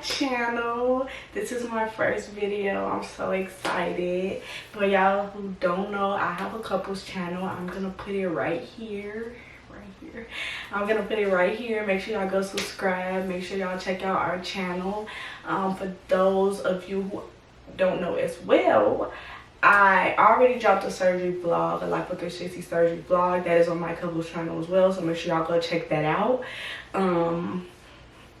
channel. This is my first video. I'm so excited. For y'all who don't know, I have a couples channel. I'm gonna put it right here. I'm gonna put it right here. Make sure y'all go subscribe. Make sure y'all check out our channel. For those of you who don't know as well, I already dropped a surgery vlog, a LIPO 360 surgery vlog that is on my couples channel as well, so make sure y'all go check that out.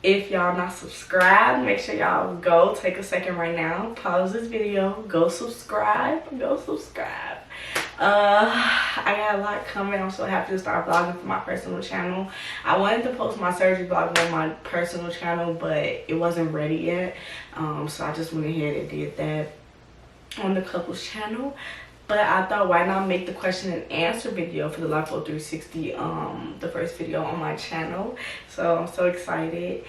If y'all not subscribed, make sure y'all go take a second right now, pause this video, go subscribe. I got a lot coming. I'm so happy to start vlogging for my personal channel. I wanted to post my surgery vlog on my personal channel, but it wasn't ready yet, so I just went ahead and did that on the couples channel. But I thought, why not make the question and answer video for the LIPO 360, the first video on my channel. So I'm so excited.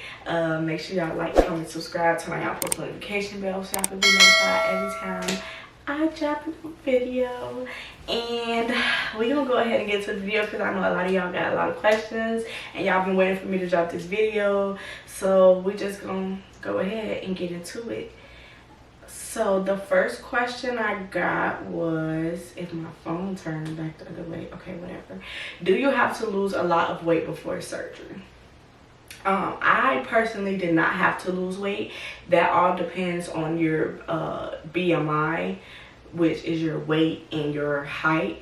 Make sure y'all like, comment, subscribe, turn on y'all post notification bell so y'all can be notified every time I drop a video. And we're gonna go ahead and get to the video because I know a lot of y'all got a lot of questions and y'all been waiting for me to drop this video. So we're just gonna go ahead and get into it. So the first question I got was, if my phone turned back the other way, okay, whatever. Do you have to lose a lot of weight before surgery? I personally did not have to lose weight. That all depends on your BMI, which is your weight and your height.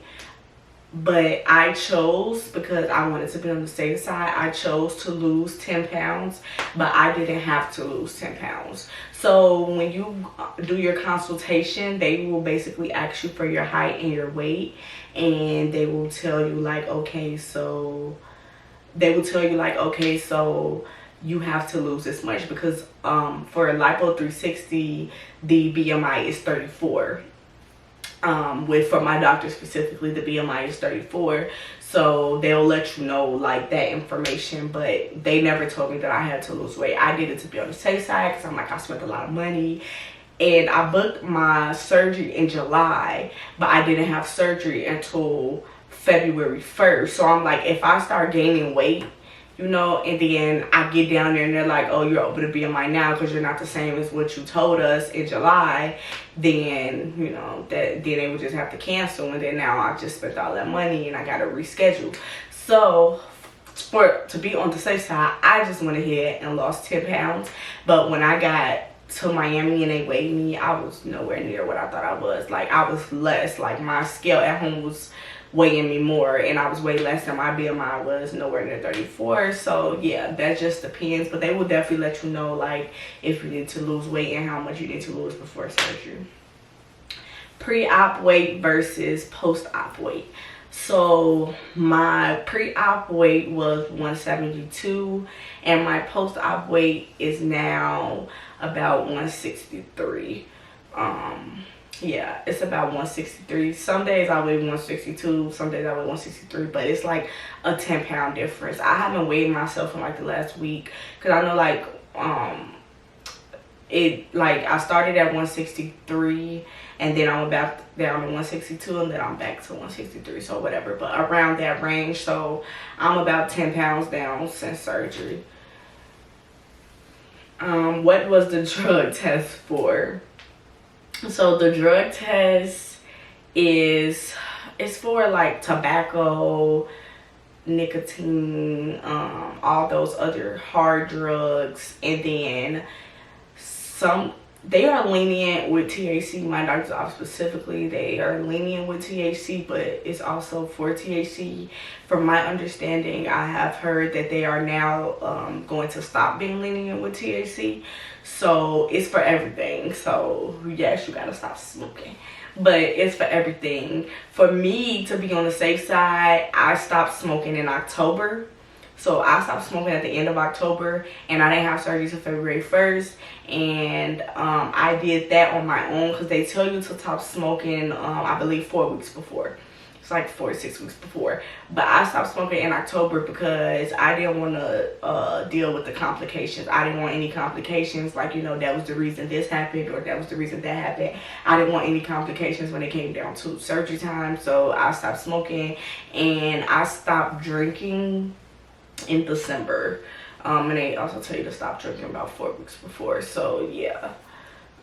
But I chose, because I wanted to be on the safe side, I chose to lose 10 pounds, but I didn't have to lose 10 pounds. So when you do your consultation, they will basically ask you for your height and your weight, and they will tell you like, okay, so you have to lose this much, because for LIPO 360, the BMI is 34. For my doctor specifically, the BMI is 34, so they'll let you know like that information, but they never told me that I had to lose weight. I did it to be on the safe side because I'm like, I spent a lot of money, and I booked my surgery in July, but I didn't have surgery until February 1st. So I'm like, if I start gaining weight, you know, and then I get down there and they're like, oh, you're over the BMI now because you're not the same as what you told us in July, then, you know, then they would just have to cancel, and then now I just spent all that money and I got to reschedule. So to be on the safe side, I just went ahead and lost 10 pounds. But when I got to Miami and they weighed me, I was nowhere near what I thought I was. Like, I was less. Like, my scale at home was weighing me more, and I was way less than my BMI was, nowhere near 34. So yeah, that just depends, but they will definitely let you know like if you need to lose weight and how much you need to lose before surgery. Pre-op weight versus post-op weight. So my pre-op weight was 172 and my post-op weight is now about 163. Yeah, it's about 163. Some days I weigh 162, some days I weigh 163, but it's like a 10-pound difference. I haven't weighed myself in like the last week because I know like I started at 163 and then I'm about down to 162 and then I'm back to 163, so whatever, but around that range. So I'm about 10 pounds down since surgery. What was the drug test for? So the drug test it's for like tobacco, nicotine, all those other hard drugs, and then they are lenient with THC. My doctor's office specifically, they are lenient with THC, but it's also for THC. From my understanding, I have heard that they are now going to stop being lenient with THC. So it's for everything. So yes, you gotta stop smoking, but it's for everything. For me to be on the safe side, I stopped smoking in October. So I stopped smoking at the end of October, and I didn't have surgery until February 1st. And I did that on my own because they tell you to stop smoking, I believe 4 weeks before. It's like 4 to 6 weeks before. But I stopped smoking in October because I didn't want to deal with the complications. I didn't want any complications, like, you know, that was the reason this happened or that was the reason that happened. I didn't want any complications when it came down to surgery time. So I stopped smoking and I stopped drinking in December. And they also tell you to stop drinking about 4 weeks before. So yeah.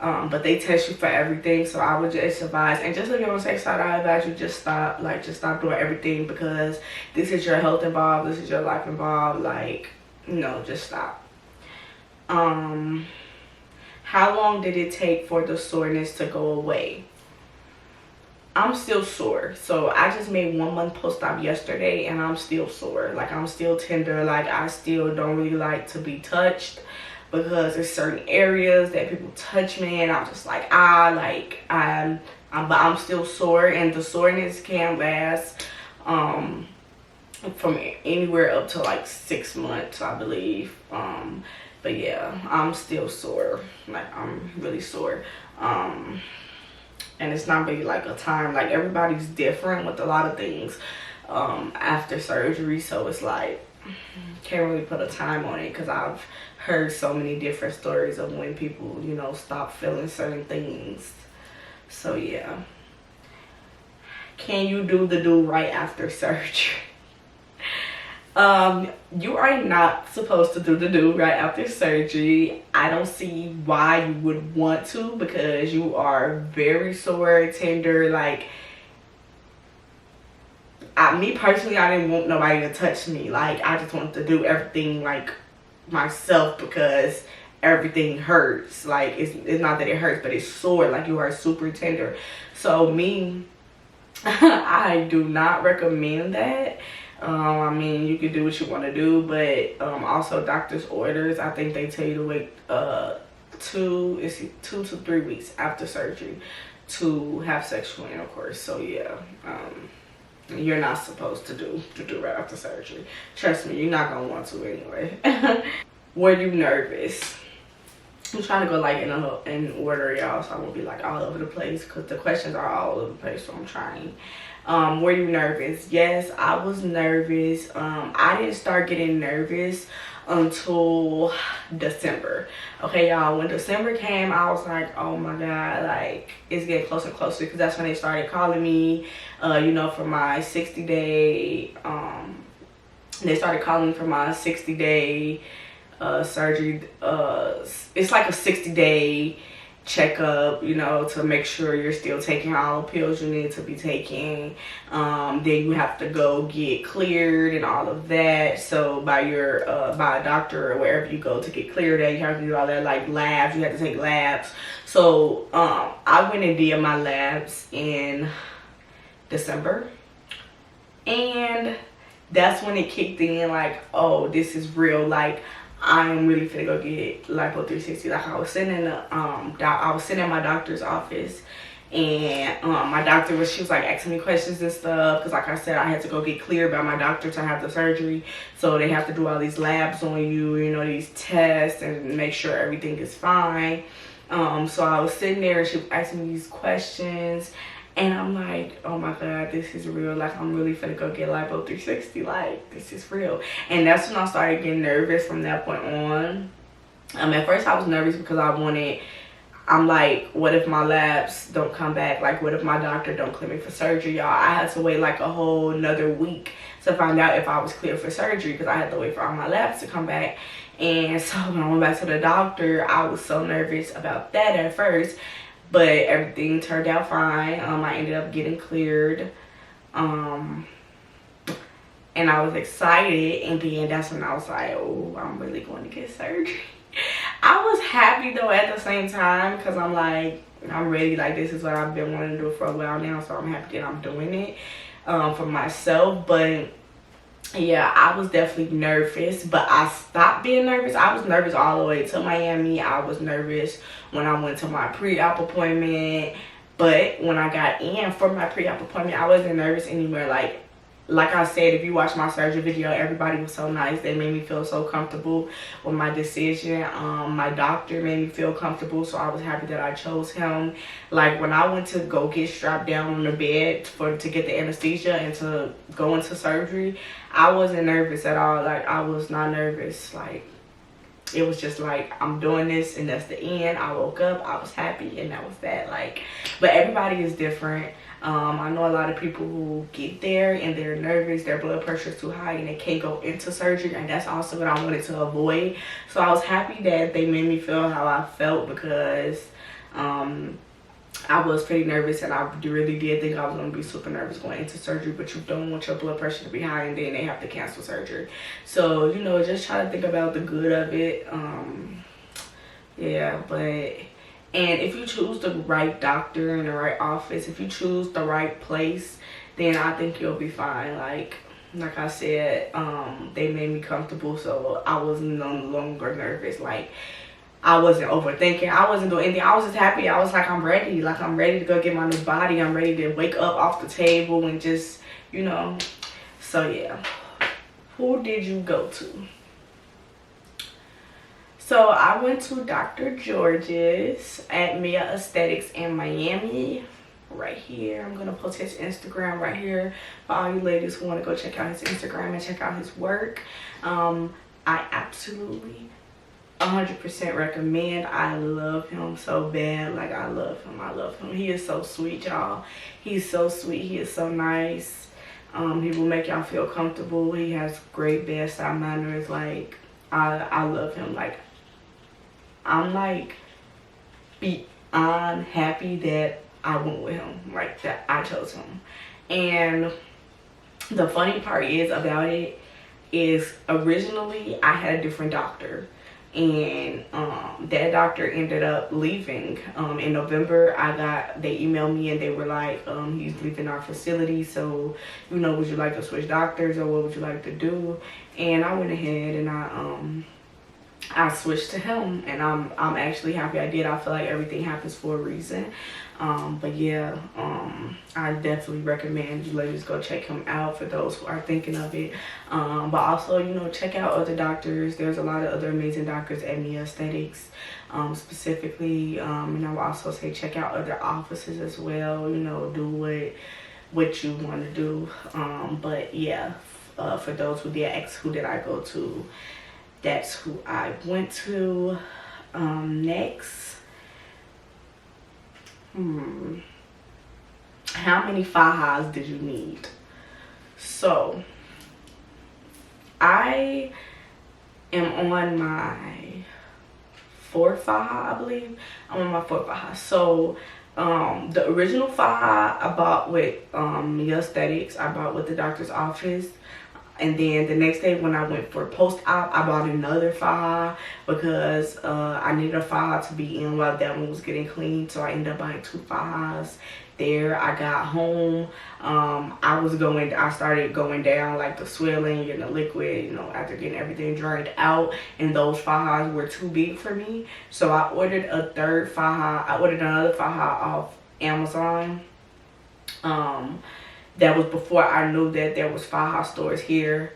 But they test you for everything, so I would just advise, and just if you're on the safe side, I advise you just stop doing everything, because this is your health involved, this is your life involved. Like, no, just stop. How long did it take for the soreness to go away? I'm still sore. So I just made 1 month post-op yesterday, and I'm still sore. Like, I'm still tender. Like, I still don't really like to be touched, because there's certain areas that people touch me and I'm just like, but I'm still sore, and the soreness can last from anywhere up to like 6 months, I believe. But yeah, I'm still sore. Like, I'm really sore. And it's not really like a time, like, everybody's different with a lot of things after surgery, so it's like, can't really put a time on it, because I've heard so many different stories of when people, you know, stop feeling certain things. So yeah. Can you do the do right after surgery? You are not supposed to do the do right after surgery. I don't see why you would want to, because you are very sore, tender. Like, me personally, I didn't want nobody to touch me. Like, I just wanted to do everything like myself, because everything hurts. Like, it's not that it hurts, but it's sore. Like, you are super tender. So me, I do not recommend that. I mean, you can do what you want to do, but also doctor's orders, I think they tell you to wait 2 to 3 weeks after surgery to have sexual intercourse. So yeah, you're not supposed to do right after surgery. Trust me, you're not gonna want to anyway. Were you nervous? I'm trying to go like in order, y'all, so I won't be like all over the place, because the questions are all over the place, so I'm trying. Were you nervous? Yes, I was nervous. I didn't start getting nervous until December. Okay, y'all, when December came, I was like, oh my god, like, it's getting closer and closer, because that's when they started calling me, you know, for my 60-day, they started calling me for my 60-day surgery. It's like a 60-day checkup, you know, to make sure you're still taking all the pills you need to be taking. Then you have to go get cleared and all of that. So by your by a doctor or wherever you go to get cleared at, you have to do all that, like labs. You have to take labs. So I went and did my labs in December, and that's when it kicked in, like, oh, this is real. Like, I'm really finna go get LIPO 360. Like, I was sitting in the I was sitting in my doctor's office, and my doctor she was like asking me questions and stuff, because like I said, I had to go get cleared by my doctor to have the surgery. So they have to do all these labs on you, you know, these tests, and make sure everything is fine. So I was sitting there, and she was asking me these questions, and I'm like, oh my god, this is real. Like, I'm really finna go get LIPO 360. Like, this is real. And that's when I started getting nervous from that point on. At first I was nervous because I'm like, what if my labs don't come back? Like, what if my doctor don't clear me for surgery, y'all? I had to wait like a whole another week to find out if I was cleared for surgery, because I had to wait for all my labs to come back. And so when I went back to the doctor, I was so nervous about that at first. But everything turned out fine. I ended up getting cleared. And I was excited. And then that's when I was like, oh, I'm really going to get surgery. I was happy though at the same time, because I'm like, I'm ready. Like, this is what I've been wanting to do for a while now. So I'm happy that I'm doing it for myself. But yeah, I was definitely nervous, but I stopped being nervous. I was nervous all the way to Miami. I was nervous when I went to my pre-op appointment, but when I got in for my pre-op appointment, I wasn't nervous anymore. Like I said, if you watch my surgery video, everybody was so nice. They made me feel so comfortable with my decision. My doctor made me feel comfortable, so I was happy that I chose him. Like, when I went to go get strapped down on the bed to get the anesthesia and to go into surgery, I wasn't nervous at all. Like, I was not nervous. Like, it was just like, I'm doing this and that's the end. I woke up, I was happy, and that was that. Like, but everybody is different. I know a lot of people who get there and they're nervous, their blood pressure is too high, and they can't go into surgery, and that's also what I wanted to avoid. So I was happy that they made me feel how I felt, because I was pretty nervous, and I really did think I was going to be super nervous going into surgery, but you don't want your blood pressure to be high and then they have to cancel surgery. So, you know, just try to think about the good of it. Yeah, but... And if you choose the right doctor in the right office, if you choose the right place, then I think you'll be fine. Like I said, they made me comfortable, so I was no longer nervous. Like, I wasn't overthinking. I wasn't doing anything. I was just happy. I was like, I'm ready. Like, I'm ready to go get my new body. I'm ready to wake up off the table and just, you know. So, yeah. Who did you go to? So I went to DR.GIORGIS at Mia Aesthetics in Miami. Right here. I'm going to post his Instagram right here for all you ladies who want to go check out his Instagram and check out his work. I absolutely 100% recommend. I love him so bad. Like, I love him. I love him. He is so sweet, y'all. He's so sweet. He is so nice. He will make y'all feel comfortable. He has great bedside manners. Like, I love him. Like, I'm like beyond happy that I went with him, like that I chose him. And the funny part is about it is, originally I had a different doctor, and that doctor ended up leaving. In November, they emailed me and they were like, he's leaving our facility, so, you know, would you like to switch doctors, or what would you like to do? And I went ahead and I switched to him, and I'm actually happy I did. I feel like everything happens for a reason. But yeah, I definitely recommend you ladies go check him out for those who are thinking of it. But also, you know, check out other doctors. There's a lot of other amazing doctors at Mia Aesthetics, specifically. And I will also say check out other offices as well. You know, do what you want to do. But yeah, for those who did ask who did I go to, that's who I went to. Next, how many fahas did you need? So I am on my 4th faja, I believe. I'm on my 4th faja. So the original faja I bought with Mia Aesthetics, I bought with the doctor's office. And then the next day when I went for post-op, I bought another faja because I needed a faja to be in while that one was getting cleaned. So I ended up buying 2 fajas there. I got home. I started going down, like the swelling and the liquid, you know, after getting everything drained out. And those fajas were too big for me. So I ordered a 3rd faja. I ordered another faja off Amazon. That was before I knew that there was faja stores here.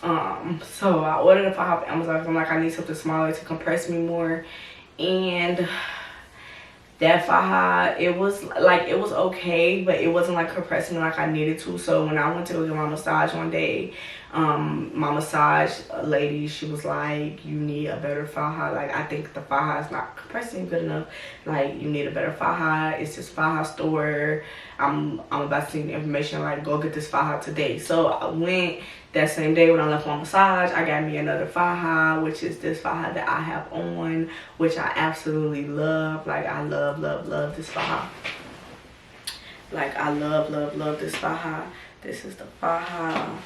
So I ordered a faja off Amazon because I'm like, I need something smaller to compress me more. And that faja, it was okay, but it wasn't like compressing like I needed to. So when I went to go get my massage one day, my massage lady, she was like, you need a better faja. Like, I think the faja is not compressing good enough. Like, you need a better faja. It's this faja store. I'm about to see the information, like, go get this faja today. So I went that same day when I left my massage. I got me another faja, which is this faja that I have on, which I absolutely love. Like, I love this faja. Like, I love this faja. This is the faja.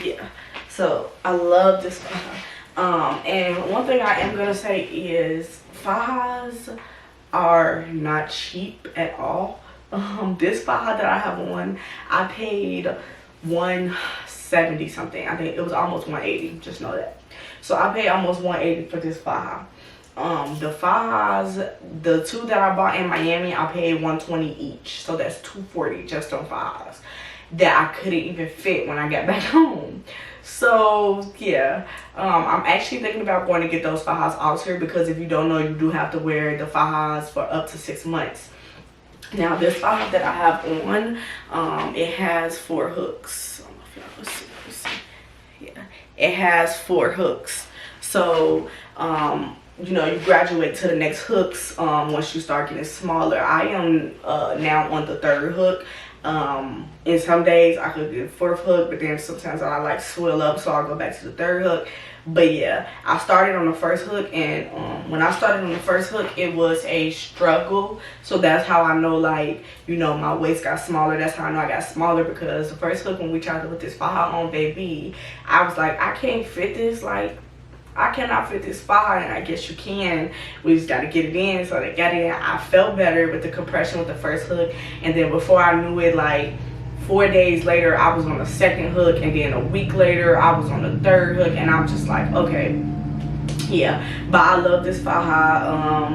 Yeah, so I love this faja. And one thing I am gonna say is fajas are not cheap at all. This faja that I have on, I paid $170 something. I think it was almost $180, just know that. So I paid almost $180 for this faja. The fajas, the 2 that I bought in Miami, I paid $120 each, so that's $240 just on fajas that I couldn't even fit when I got back home. So yeah, I'm actually thinking about going to get those fajas altered, because if you don't know, you do have to wear the fajas for up to 6 months. Now this faja that I have on, it has 4 hooks. I don't know if y'all can see. Yeah, it has 4 hooks. So you know, you graduate to the next hooks once you start getting smaller. I am now on the 3rd hook. In some days I could get 4th hook, but then sometimes I like swell up, so I'll go back to the 3rd hook. But yeah, I started on the 1st hook, and when I started on the 1st hook, it was a struggle. So that's how I know, like, you know, my waist got smaller. That's how I know I got smaller, because the 1st hook, when we tried to put this faja on, baby, I was like, I can't fit this. Like, I cannot fit this faja, and I guess you can. We just got to get it in. So they got it in. I felt better with the compression with the 1st hook, and then before I knew it, like 4 days later, I was on the 2nd hook, and then a week later, I was on the 3rd hook, and I'm just like, okay, yeah. But I love this faja.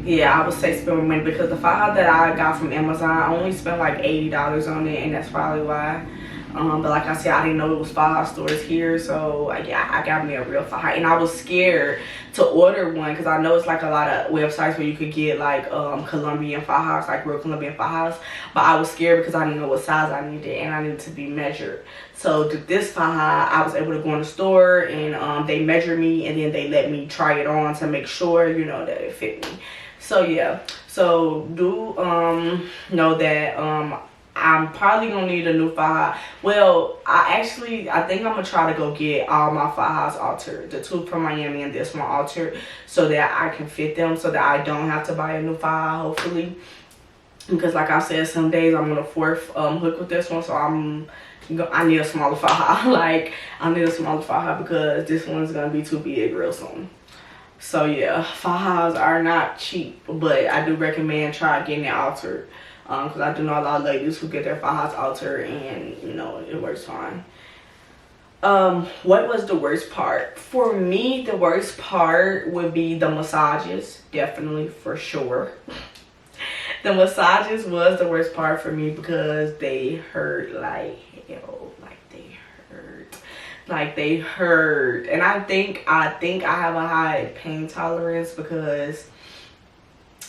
Yeah, I would say spend more money, because the faja that I got from Amazon, I only spent like $80 on it, and that's probably why. But like I said, I didn't know it was faja stores here, so yeah, I got me a real faja, and I was scared to order one, because I know it's like a lot of websites where you could get like Colombian fajas, like real Colombian fajas, but I was scared because I didn't know what size I needed, and I needed to be measured. So to this faja, I was able to go in the store, and they measured me, and then they let me try it on to make sure, you know, that it fit me. So yeah, so do know that I'm probably gonna need a new faja. Well, I think I'm gonna try to go get all my fajas altered, the 2 from Miami and this one altered, so that I can fit them, so that I don't have to buy a new faja, hopefully. Because like I said, some days I'm on the 4th hook with this one, so I need a smaller faja. Like, I need a smaller faja, because this one's gonna be too big real soon. So yeah, fajas are not cheap, but I do recommend try getting it altered. Because I do know a lot of ladies who get their fajas altered, and you know, it works fine. What was the worst part? For me, the worst part would be the massages, definitely, for sure. The massages was the worst part for me, because they hurt like hell. Like they hurt, and I think I have a high pain tolerance, because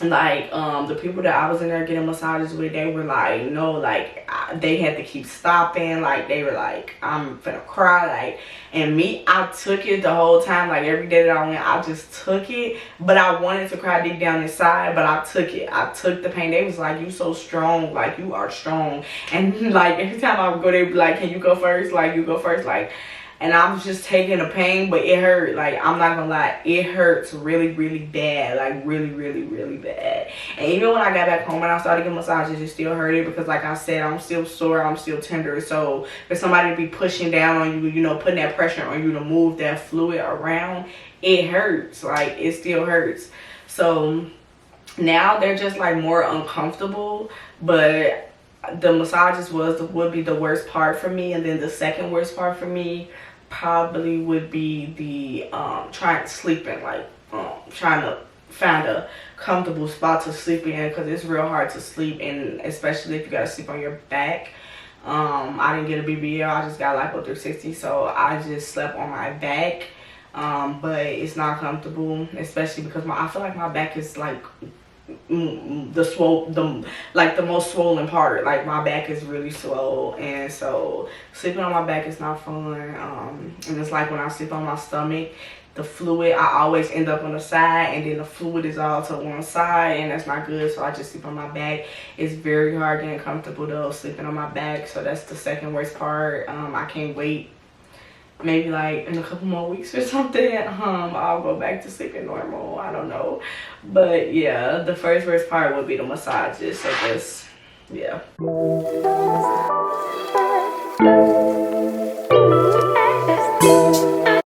like the people that I was in there getting massages with, they were like, no, like they had to keep stopping, like they were like, I'm finna cry, like. And me, I took it the whole time, like every day that I went, I just took it, but I wanted to cry deep down inside, but I took it. I took the pain. They was like, you so strong, like you are strong. And like every time I would go, they'd be like, can you go first? Like, you go first, like. And I was just taking the pain, but it hurt. Like, I'm not gonna lie, it hurts really, really bad. Like, really, really, really bad. And even when I got back home and I started getting massages, it still hurted, because like I said, I'm still sore, I'm still tender. So for somebody to be pushing down on you, you know, putting that pressure on you to move that fluid around, it hurts. Like, it still hurts. So now they're just like more uncomfortable, but the massages would be the worst part for me. And then the second worst part for me probably would be the trying to sleep in, like trying to find a comfortable spot to sleep in, because it's real hard to sleep, and especially if you gotta sleep on your back. I didn't get a BBL, I just got LIPO 360, so I just slept on my back, but it's not comfortable, especially because I feel like my back is like the most swollen part. Like, my back is really swole, and so sleeping on my back is not fun. And it's like when I sleep on my stomach, the fluid, I always end up on the side, and then the fluid is all to one side, and that's not good. So I just sleep on my back. It's very hard getting comfortable though, sleeping on my back. So that's the second worst part. I can't wait, maybe like in a couple more weeks or something, I'll go back to sleeping normal. I don't know, but yeah, the first worst part would be the massages. So just, yeah.